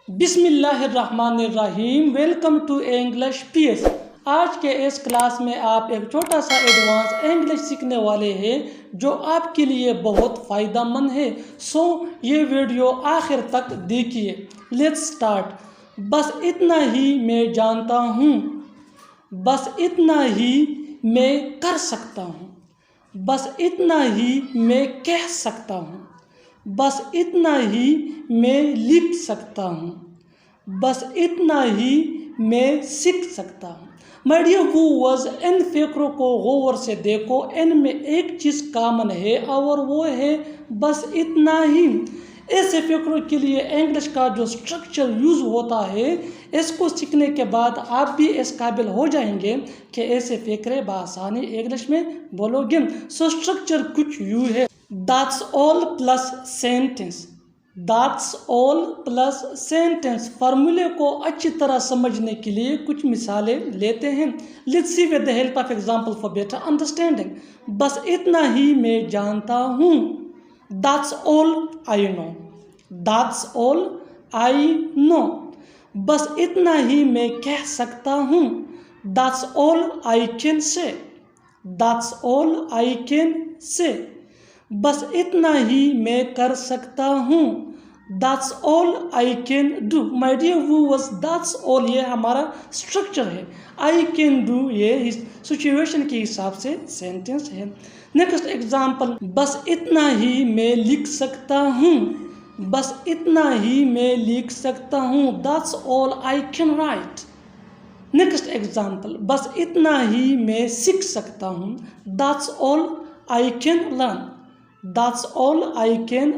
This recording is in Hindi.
बिस्मिल्लाहिर्रहमानिर्रहीम। Welcome to English PS. आज के इस क्लास में आप एक छोटा सा एडवांस इंग्लिश सीखने वाले हैं जो आपके लिए बहुत फ़ायदेमंद है। सो ये वीडियो आखिर तक देखिए। Let's start. बस इतना ही मैं जानता हूँ, बस इतना ही मैं कर सकता हूँ, बस इतना ही मैं कह सकता हूँ, बस इतना ही मैं लिख सकता हूँ, बस इतना ही मैं सीख सकता हूँ। माय डियर व्यूअर्स, इन फिक्रों को गौर से देखो। इनमें एक चीज़ कॉमन है और वो है बस इतना ही। ऐसे फिक्रों के लिए इंग्लिश का जो स्ट्रक्चर यूज़ होता है, इसको सीखने के बाद आप भी इस काबिल हो जाएंगे कि ऐसे फिक्रे बआसानी इंग्लिश में बोलोगे। सो स्ट्रक्चर कुछ यूँ है: that's all plus sentence, that's all plus sentence. फार्मूले को अच्छी तरह समझने के लिए कुछ मिसालें लेते हैं। Let's see with the help of example for better understanding. बस इतना ही मैं जानता हूँ, that's all I know, that's all I know. बस इतना ही मैं कह सकता हूँ, that's all I can say, that's all I can say. बस इतना ही मैं कर सकता हूँ, that's all I can do. My dear viewers, that's all ये हमारा स्ट्रक्चर है। आई कैन डू ये सिचुएशन के हिसाब से सेंटेंस है। नेक्स्ट एग्जांपल, बस इतना ही मैं लिख सकता हूँ, बस इतना ही मैं लिख सकता हूँ, that's all I can write. Next example, बस इतना ही मैं सीख सकता हूँ, that's all I can learn, that's all I can